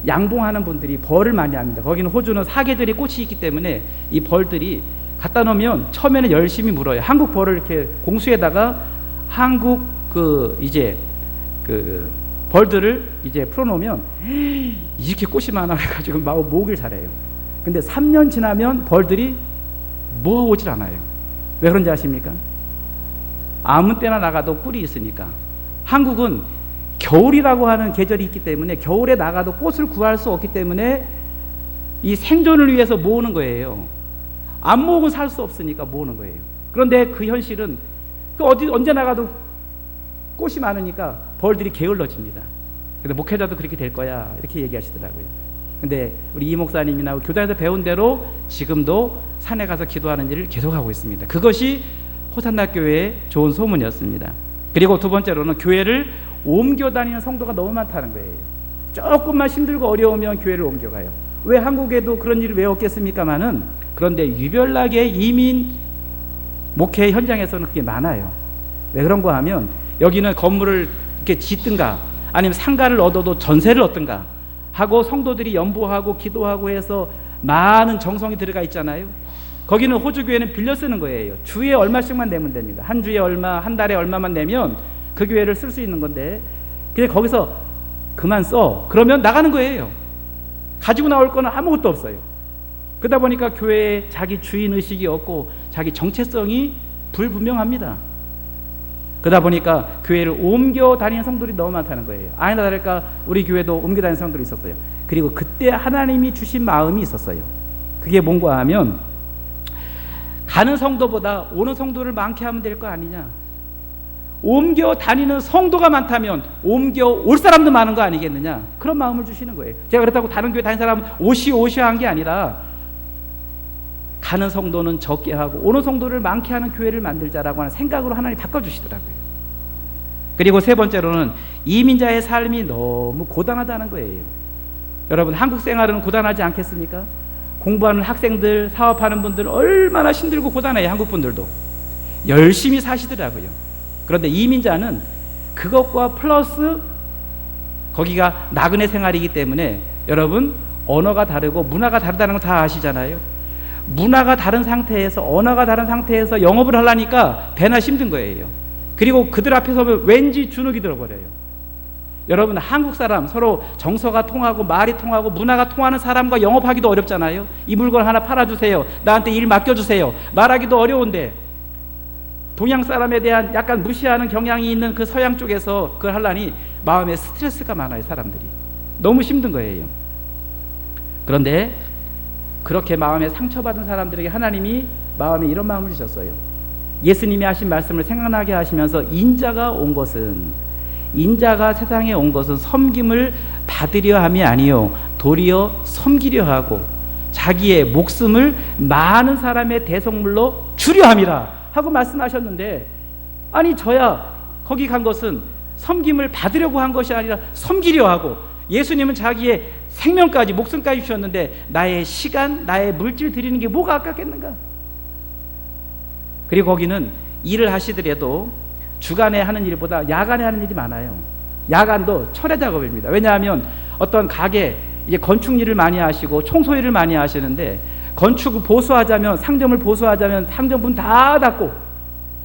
양봉하는 분들이 벌을 많이 합니다. 거기는 호주는 사계절이 꽃이 있기 때문에 이 벌들이 갖다 놓으면 처음에는 열심히 물어요. 한국 벌을 이렇게 공수에다가 한국 벌들을 이제 풀어놓으면 이렇게 꽃이 많아가지고 모으길 잘해요. 근데 3년 지나면 벌들이 모아오질 않아요. 왜 그런지 아십니까? 아무 때나 나가도 꿀이 있으니까. 한국은 겨울이라고 하는 계절이 있기 때문에 겨울에 나가도 꽃을 구할 수 없기 때문에 이 생존을 위해서 모으는 거예요. 안 모으고 살 수 없으니까 모으는 거예요. 그런데 그 현실은 언제 나가도 꽃이 많으니까 벌들이 게을러집니다. 근데 목회자도 그렇게 될 거야 이렇게 얘기하시더라고요. 근데 우리 이 목사님이나 교단에서 배운 대로 지금도 산에 가서 기도하는 일을 계속하고 있습니다. 그것이 호산나 교회의 좋은 소문이었습니다. 그리고 두 번째로는 교회를 옮겨 다니는 성도가 너무 많다는 거예요. 조금만 힘들고 어려우면 교회를 옮겨가요. 왜 한국에도 그런 일이 왜 없겠습니까마는 그런데 유별나게 이민 목회 현장에서는 그게 많아요. 왜 그런가 하면 여기는 건물을 이렇게 짓든가 아니면 상가를 얻어도 전세를 얻든가 하고 성도들이 연보하고 기도하고 해서 많은 정성이 들어가 있잖아요. 거기는 호주교회는 빌려 쓰는 거예요. 주에 얼마씩만 내면 됩니다. 한 주에 얼마, 한 달에 얼마만 내면 그 교회를 쓸 수 있는 건데 그냥 거기서 그만 써. 그러면 나가는 거예요. 가지고 나올 거는 아무것도 없어요. 그러다 보니까 교회에 자기 주인의식이 없고 자기 정체성이 불분명합니다. 그러다 보니까 교회를 옮겨 다니는 성도들이 너무 많다는 거예요. 아니나 다를까 우리 교회도 옮겨 다니는 성도들이 있었어요. 그리고 그때 하나님이 주신 마음이 있었어요. 그게 뭔가 하면 가는 성도보다 오는 성도를 많게 하면 될 거 아니냐. 옮겨 다니는 성도가 많다면 옮겨 올 사람도 많은 거 아니겠느냐. 그런 마음을 주시는 거예요. 제가 그렇다고 다른 교회 다니는 사람은 오시오 한 게 아니라 가는 성도는 적게 하고 오는 성도를 많게 하는 교회를 만들자라고 하는 생각으로 하나님 바꿔주시더라고요. 그리고 세 번째로는 이민자의 삶이 너무 고단하다는 거예요. 여러분 한국 생활은 고단하지 않겠습니까? 공부하는 학생들, 사업하는 분들 얼마나 힘들고 고단해요. 한국 분들도 열심히 사시더라고요. 그런데 이민자는 그것과 플러스 거기가 나그네 생활이기 때문에 여러분 언어가 다르고 문화가 다르다는 거 다 아시잖아요. 문화가 다른 상태에서 언어가 다른 상태에서 영업을 하려니까 배나 힘든 거예요. 그리고 그들 앞에 서면 왠지 주눅이 들어버려요. 여러분 한국 사람 서로 정서가 통하고 말이 통하고 문화가 통하는 사람과 영업하기도 어렵잖아요. 이 물건 하나 팔아주세요. 나한테 일 맡겨주세요. 말하기도 어려운데 동양 사람에 대한 약간 무시하는 경향이 있는 그 서양 쪽에서 그걸 하려니 마음에 스트레스가 많아요. 사람들이 너무 힘든 거예요. 그런데 그렇게 마음에 상처받은 사람들에게 하나님이 마음에 이런 마음을 주셨어요. 예수님이 하신 말씀을 생각나게 하시면서 인자가 세상에 온 것은 섬김을 받으려 함이 아니요 도리어 섬기려 하고 자기의 목숨을 많은 사람의 대속물로 주려 함이라 하고 말씀하셨는데, 아니 저야 거기 간 것은 섬김을 받으려고 한 것이 아니라 섬기려 하고, 예수님은 자기의 생명까지 목숨까지 주셨는데 나의 시간, 나의 물질 드리는 게 뭐가 아깝겠는가? 그리고 거기는 일을 하시더라도 주간에 하는 일보다 야간에 하는 일이 많아요. 야간도 철야 작업입니다. 왜냐하면 어떤 가게 이제 건축 일을 많이 하시고 청소 일을 많이 하시는데, 건축을 보수하자면, 상점을 보수하자면 상점 문 다 닫고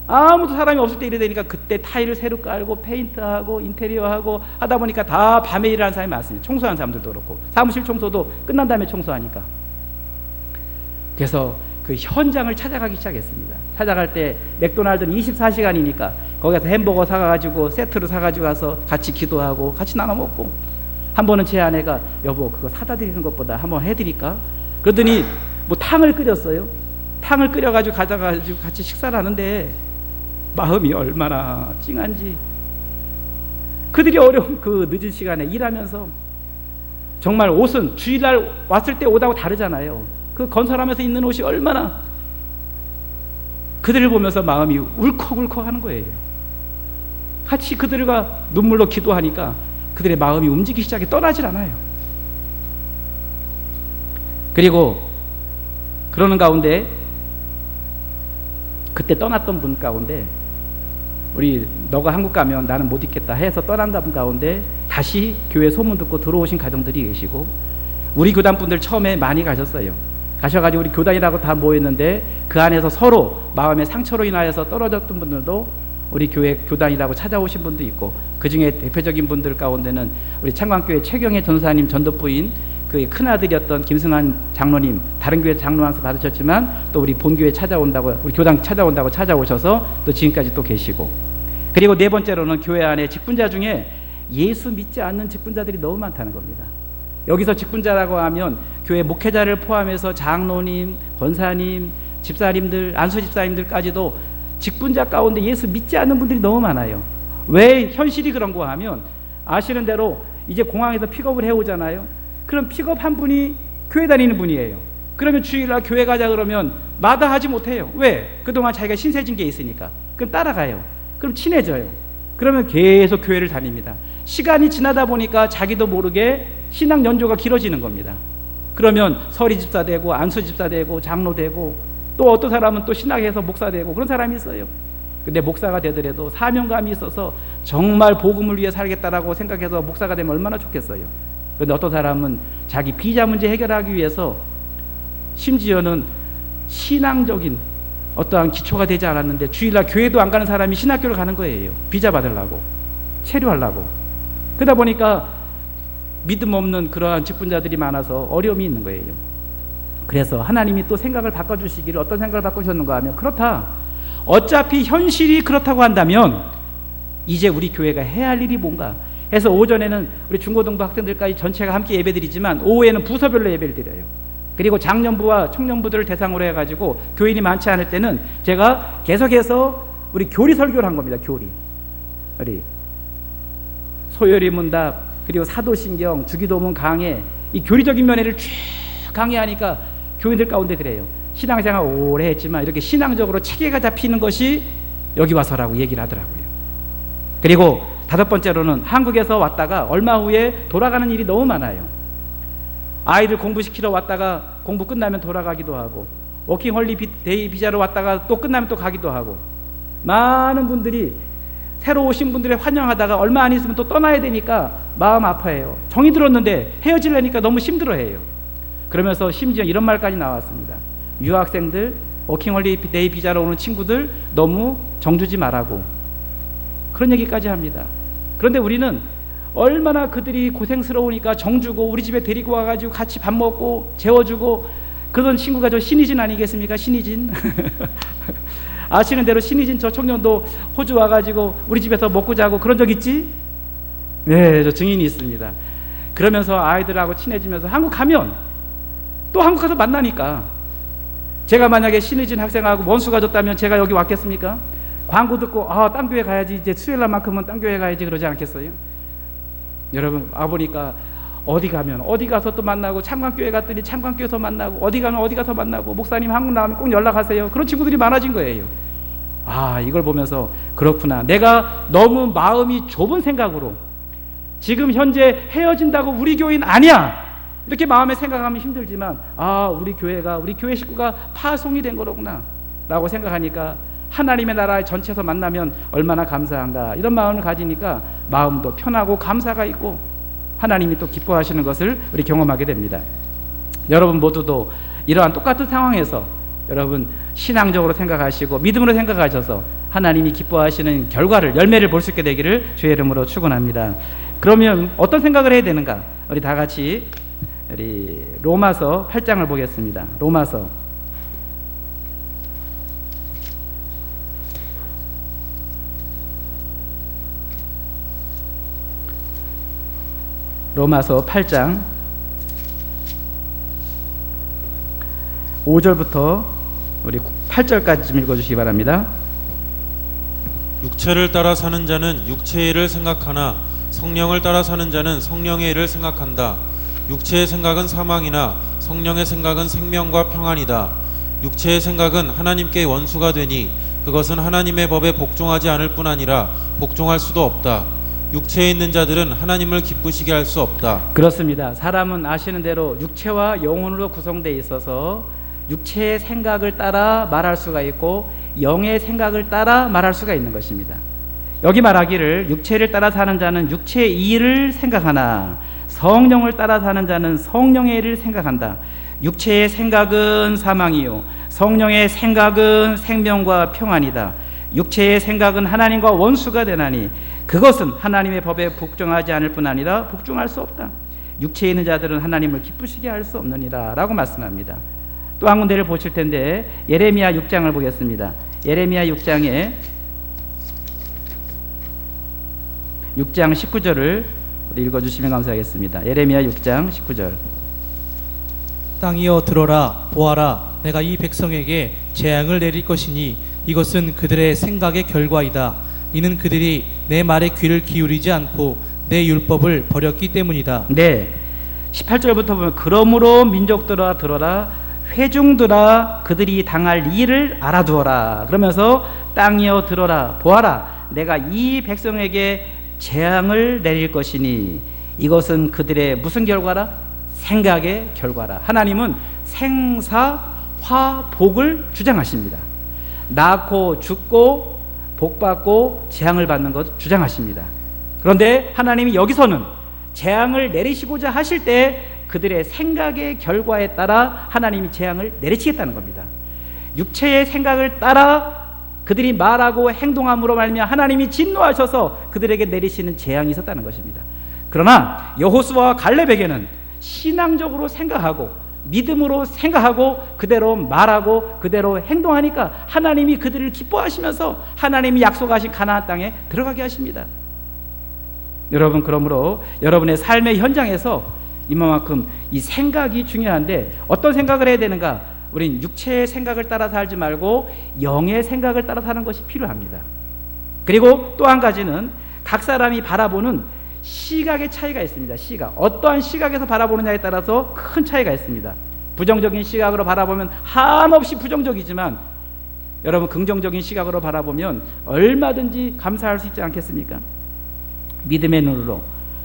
아무도 사람이 없을 때 이래 되니까 그때 타일을 새로 깔고 페인트하고 인테리어하고 하다 보니까 다 밤에 일하는 사람이 많습니다. 청소하는 사람들도 그렇고 사무실 청소도 끝난 다음에 청소하니까. 그래서 그 현장을 찾아가기 시작했습니다. 찾아갈 때 맥도날드는 24시간이니까 거기 가서 햄버거 사가지고 세트로 사가지고 가서 같이 기도하고 같이 나눠 먹고, 한 번은 제 아내가 여보 그거 사다 드리는 것보다 한번 해드릴까? 그러더니 뭐 탕을 끓였어요. 탕을 끓여가지고 가져가지고 같이 식사를 하는데 마음이 얼마나 찡한지. 그들이 어려운 그 늦은 시간에 일하면서 정말 옷은 주일날 왔을 때 옷하고 다르잖아요. 그 건설하면서 입는 옷이 얼마나, 그들을 보면서 마음이 울컥울컥 하는 거예요. 같이 그들과 눈물로 기도하니까 그들의 마음이 움직이기 시작해 떠나질 않아요. 그리고 그러는 가운데 그때 떠났던 분 가운데 우리 너가 한국 가면 나는 못 있겠다 해서 떠난 분 가운데 다시 교회 소문 듣고 들어오신 가정들이 계시고, 우리 교단 분들 처음에 많이 가셨어요. 가셔가지고 우리 교단이라고 다 모였는데 그 안에서 서로 마음의 상처로 인하여서 떨어졌던 분들도 우리 교회 교단이라고 찾아오신 분도 있고, 그 중에 대표적인 분들 가운데는 우리 창광교회 최경혜 전사님 전도부인 그 큰아들이었던 김승환 장로님, 다른 교회 장로한테 받으셨지만 또 우리 본교회 찾아온다고, 우리 교단 찾아온다고 찾아오셔서 또 지금까지 또 계시고, 그리고 네 번째로는 교회 안에 직분자 중에 예수 믿지 않는 직분자들이 너무 많다는 겁니다. 여기서 직분자라고 하면 교회 목회자를 포함해서 장로님, 권사님, 집사님들, 안수 집사님들까지도 직분자 가운데 예수 믿지 않는 분들이 너무 많아요. 왜 현실이 그런가 하면, 아시는 대로 이제 공항에서 픽업을 해오잖아요. 그럼 픽업한 분이 교회 다니는 분이에요. 그러면 주일날 교회 가자 그러면 마다하지 못해요. 왜? 그동안 자기가 신세진 게 있으니까. 그럼 따라가요. 그럼 친해져요. 그러면 계속 교회를 다닙니다. 시간이 지나다 보니까 자기도 모르게 신앙 연조가 길어지는 겁니다. 그러면 서리 집사 되고 안수 집사 되고 장로 되고, 또 어떤 사람은 또 신학에서 목사 되고 그런 사람이 있어요. 근데 목사가 되더라도 사명감이 있어서 정말 복음을 위해 살겠다라고 생각해서 목사가 되면 얼마나 좋겠어요. 그런데 어떤 사람은 자기 비자 문제 해결하기 위해서 심지어는 신앙적인 어떠한 기초가 되지 않았는데 주일날 교회도 안 가는 사람이 신학교를 가는 거예요. 비자 받으려고, 체류하려고. 그러다 보니까 믿음 없는 그러한 직분자들이 많아서 어려움이 있는 거예요. 그래서 하나님이 또 생각을 바꿔주시기를, 어떤 생각을 바꿔주셨는가 하면, 그렇다, 어차피 현실이 그렇다고 한다면 이제 우리 교회가 해야 할 일이 뭔가 해서, 오전에는 우리 중고등부 학생들까지 전체가 함께 예배드리지만 오후에는 부서별로 예배를 드려요. 그리고 장년부와 청년부들을 대상으로 해가지고 교인이 많지 않을 때는 제가 계속해서 우리 교리 설교를 한 겁니다. 교리, 우리 소요리 문답, 그리고 사도신경, 주기도문 강해, 이 교리적인 면회를 쭉 강의하니까 교인들 가운데 그래요. 신앙생활 오래 했지만 이렇게 신앙적으로 체계가 잡히는 것이 여기 와서라고 얘기를 하더라고요. 그리고 다섯 번째로는 한국에서 왔다가 얼마 후에 돌아가는 일이 너무 많아요. 아이들 공부시키러 왔다가 공부 끝나면 돌아가기도 하고, 워킹 홀리데이 비자로 왔다가 또 끝나면 또 가기도 하고, 많은 분들이 새로 오신 분들을 환영하다가 얼마 안 있으면 또 떠나야 되니까 마음 아파해요. 정이 들었는데 헤어지려니까 너무 힘들어해요. 그러면서 심지어 이런 말까지 나왔습니다. 유학생들, 워킹홀리데이 비자로 오는 친구들 너무 정주지 말라고, 그런 얘기까지 합니다. 그런데 우리는 얼마나 그들이 고생스러우니까 정주고 우리 집에 데리고 와가지고 같이 밥 먹고 재워주고, 그런 친구가 저 신희진 아니겠습니까? 신희진. 아시는 대로 신희진 저 청년도 호주 와가지고 우리 집에서 먹고 자고 그런 적 있지? 네, 저 증인이 있습니다. 그러면서 아이들하고 친해지면서 한국 가면 또 한국 가서 만나니까, 제가 만약에 신희진 학생하고 원수가 졌다면 제가 여기 왔겠습니까? 광고 듣고 딴 교회 가야지, 이제 수요일날만큼은 딴 교회 가야지 그러지 않겠어요? 여러분, 와보니까 어디 가면 어디 가서 또 만나고, 창관교회 갔더니 창관교회에서 만나고, 어디 가면 어디 가서 만나고, 목사님 한국 나오면 꼭 연락하세요. 그런 친구들이 많아진 거예요. 이걸 보면서 그렇구나, 내가 너무 마음이 좁은 생각으로 지금 현재 헤어진다고 우리 교인 아니야 이렇게 마음에 생각하면 힘들지만, 우리 교회가, 우리 교회 식구가 파송이 된 거로구나 라고 생각하니까, 하나님의 나라 전체에서 만나면 얼마나 감사한가, 이런 마음을 가지니까 마음도 편하고 감사가 있고 하나님이 또 기뻐하시는 것을 우리 경험하게 됩니다. 여러분 모두도 이러한 똑같은 상황에서 여러분 신앙적으로 생각하시고 믿음으로 생각하셔서 하나님이 기뻐하시는 결과를, 열매를 볼 수 있게 되기를 주의 이름으로 축원합니다. 그러면 어떤 생각을 해야 되는가? 우리 다 같이 우리 로마서 8장을 보겠습니다. 로마서 8장 5절부터 우리 8절까지 좀 읽어주시기 바랍니다. 육체를 따라 사는 자는 육체의 일을 생각하나 성령을 따라 사는 자는 성령의 일을 생각한다. 육체의 생각은 사망이나 성령의 생각은 생명과 평안이다. 육체의 생각은 하나님께 원수가 되니 그것은 하나님의 법에 복종하지 않을 뿐 아니라 복종할 수도 없다. 육체에 있는 자들은 하나님을 기쁘시게 할 수 없다. 그렇습니다. 사람은 아시는 대로 육체와 영혼으로 구성되어 있어서 육체의 생각을 따라 말할 수가 있고 영의 생각을 따라 말할 수가 있는 것입니다. 여기 말하기를 육체를 따라 사는 자는 육체의 일을 생각하나 성령을 따라 사는 자는 성령의 일을 생각한다. 육체의 생각은 사망이요 성령의 생각은 생명과 평안이다. 육체의 생각은 하나님과 원수가 되나니 그것은 하나님의 법에 복종하지 않을 뿐 아니라 복종할 수 없다. 육체에 있는 자들은 하나님을 기쁘시게 할 수 없느니라 라고 말씀합니다. 또 한 군데를 보실 텐데 예레미야 6장을 보겠습니다. 예레미야 6장에 6장 19절을 읽어주시면 감사하겠습니다. 예레미야 6장 19절. 땅이여 들어라 보아라, 내가 이 백성에게 재앙을 내릴 것이니 이것은 그들의 생각의 결과이다. 이는 그들이 내 말에 귀를 기울이지 않고 내 율법을 버렸기 때문이다. 네, 18절부터 보면 그러므로 민족들아 들어라, 회중들아 그들이 당할 일을 알아두어라. 그러면서 땅이여 들어라 보아라, 내가 이 백성에게 재앙을 내릴 것이니 이것은 그들의 무슨 결과라? 생각의 결과라. 하나님은 생사화복을 주장하십니다. 낳고 죽고 복받고 재앙을 받는 것 주장하십니다. 그런데 하나님이 여기서는 재앙을 내리시고자 하실 때 그들의 생각의 결과에 따라 하나님이 재앙을 내리시겠다는 겁니다. 육체의 생각을 따라 그들이 말하고 행동함으로 말미암아 하나님이 진노하셔서 그들에게 내리시는 재앙이 있었다는 것입니다. 그러나 여호수아와 갈렙에게는 신앙적으로 생각하고 믿음으로 생각하고 그대로 말하고 그대로 행동하니까 하나님이 그들을 기뻐하시면서 하나님이 약속하신 가나안 땅에 들어가게 하십니다. 여러분, 그러므로 여러분의 삶의 현장에서 이만큼 이 생각이 중요한데 어떤 생각을 해야 되는가? 우린 육체의 생각을 따라 살지 말고 영의 생각을 따라 사는 것이 필요합니다. 그리고 또 한 가지는 각 사람이 바라보는 시각의 차이가 있습니다. 시각, 어떠한 시각에서 바라보느냐에 따라서 큰 차이가 있습니다. 부정적인 시각으로 바라보면 한없이 부정적이지만 여러분 긍정적인 시각으로 바라보면 얼마든지 감사할 수 있지 않겠습니까? 믿음의 눈으로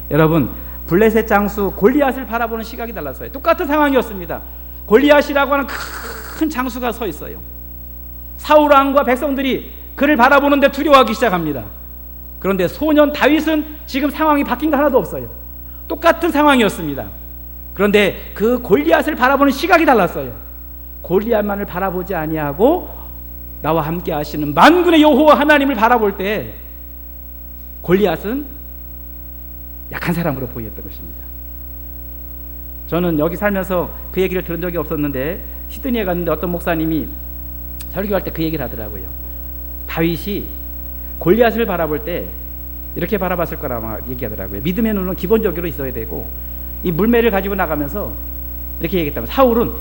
여러분 블레셋 장수 골리앗을 바라보는 시각이 달랐어요. 똑같은 상황이었습니다. 골리앗이라고 하는 큰 장수가 서 있어요. 사울 왕과 백성들이 그를 바라보는데 두려워하기 시작합니다. 그런데 소년 다윗은 지금 상황이 바뀐 거 하나도 없어요. 똑같은 상황이었습니다. 그런데 그 골리앗을 바라보는 시각이 달랐어요. 골리앗만을 바라보지 아니하고 나와 함께 하시는 만군의 여호와 하나님을 바라볼 때 골리앗은 약한 사람으로 보였던 것입니다. 저는 여기 살면서 그 얘기를 들은 적이 없었는데 시드니에 갔는데 어떤 목사님이 설교할 때 그 얘기를 하더라고요. 다윗이 골리앗을 바라볼 때 이렇게 바라봤을 거라고 얘기하더라고요. 믿음의 눈은 기본적으로 있어야 되고, 이 물매를 가지고 나가면서 이렇게 얘기했다면, 사울은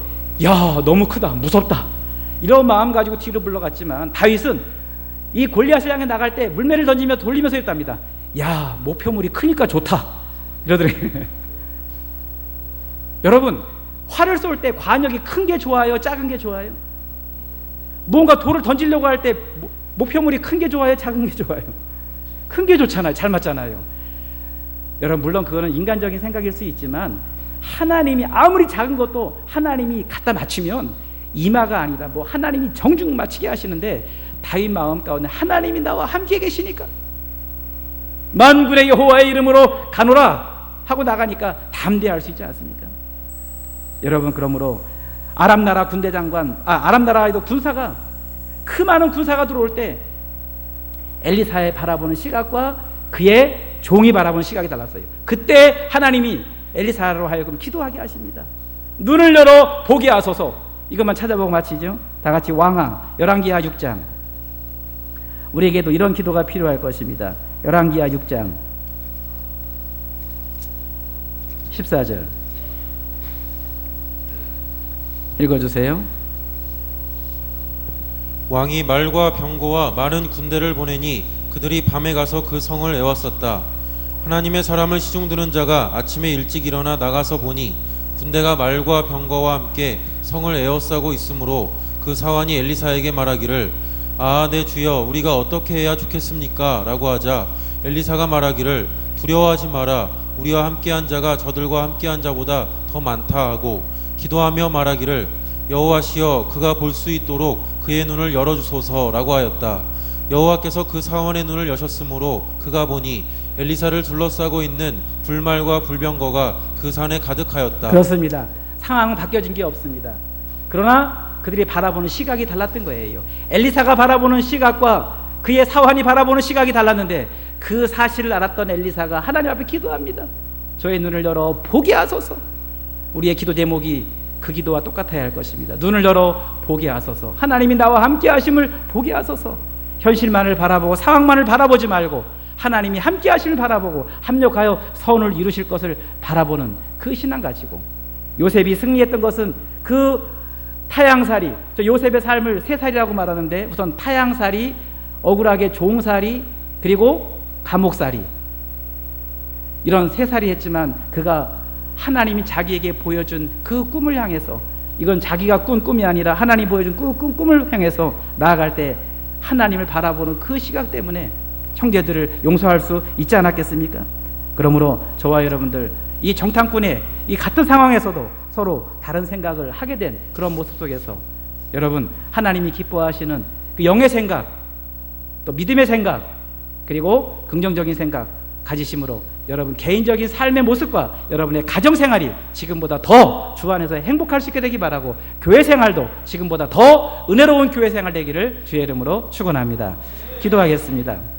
야 너무 크다, 무섭다, 이런 마음 가지고 뒤로 물러갔지만 다윗은 이 골리앗을 향해 나갈 때 물매를 던지며 돌리면서 했답니다. 야 목표물이 크니까 좋다, 이러더래요. 여러분, 활을 쏠 때 관역이 큰 게 좋아요, 작은 게 좋아요? 뭔가 돌을 던지려고 할 때 목표물이 큰 게 좋아요, 작은 게 좋아요? 큰 게 좋잖아요. 잘 맞잖아요. 여러분, 물론 그거는 인간적인 생각일 수 있지만 하나님이 아무리 작은 것도 하나님이 갖다 맞추면 이마가 아니라 뭐 하나님이 정중 맞추게 하시는데, 다윗 마음 가운데 하나님이 나와 함께 계시니까 만군의 여호와의 이름으로 가노라 하고 나가니까 담대할 수 있지 않습니까? 여러분, 그러므로 아람 나라 군대 장관, 아람 나라에도 군사가, 그 많은 군사가 들어올 때 엘리사의 바라보는 시각과 그의 종이 바라보는 시각이 달랐어요. 그때 하나님이 엘리사로 하여금 기도하게 하십니다. 눈을 열어 보게 하소서. 이것만 찾아보고 마치죠. 다 같이 왕하 열왕기하 6장. 우리에게도 이런 기도가 필요할 것입니다. 열왕기하 6장 14절 읽어주세요. 왕이 말과 병거와 많은 군대를 보내니 그들이 밤에 가서 그 성을 에웠었다. 하나님의 사람을 시중드는 자가 아침에 일찍 일어나 나가서 보니 군대가 말과 병거와 함께 성을 에워싸고 있으므로 그 사환이 엘리사에게 말하기를, 아, 내 주여, 우리가 어떻게 해야 좋겠습니까? 라고 하자 엘리사가 말하기를, 두려워하지 마라. 우리와 함께한 자가 저들과 함께한 자보다 더 많다 하고 기도하며 말하기를, 여호와시여, 그가 볼 수 있도록 그의 눈을 열어주소서라고 하였다. 여호와께서 그 사원의 눈을 여셨으므로 그가 보니 엘리사를 둘러싸고 있는 불말과 불병거가 그 산에 가득하였다. 그렇습니다. 상황은 바뀌어진 게 없습니다. 그러나 그들이 바라보는 시각이 달랐던 거예요. 엘리사가 바라보는 시각과 그의 사환이 바라보는 시각이 달랐는데, 그 사실을 알았던 엘리사가 하나님 앞에 기도합니다. 저의 눈을 열어 보게 하소서. 우리의 기도 제목이 그 기도와 똑같아야 할 것입니다. 눈을 열어 보게 하소서. 하나님이 나와 함께 하심을 보게 하소서. 현실만을 바라보고 상황만을 바라보지 말고 하나님이 함께 하심을 바라보고 합력하여 선을 이루실 것을 바라보는 그 신앙 가지고, 요셉이 승리했던 것은 그 타향살이, 저 요셉의 삶을 세 살이라고 말하는데, 우선 타향살이, 억울하게 종살이, 그리고 감옥살이, 이런 세 살이 했지만 그가 하나님이 자기에게 보여준 그 꿈을 향해서, 이건 자기가 꾼 꿈이 아니라 하나님이 보여준 꿈을 향해서 나아갈 때 하나님을 바라보는 그 시각 때문에 형제들을 용서할 수 있지 않았겠습니까? 그러므로 저와 여러분들, 이 정탐꾼의 이 같은 상황에서도 서로 다른 생각을 하게 된 그런 모습 속에서 여러분, 하나님이 기뻐하시는 그 영의 생각, 또 믿음의 생각, 그리고 긍정적인 생각 가지심으로 여러분 개인적인 삶의 모습과 여러분의 가정생활이 지금보다 더 주 안에서 행복할 수 있게 되기 바라고, 교회 생활도 지금보다 더 은혜로운 교회 생활 되기를 주의 이름으로 축원합니다. 기도하겠습니다.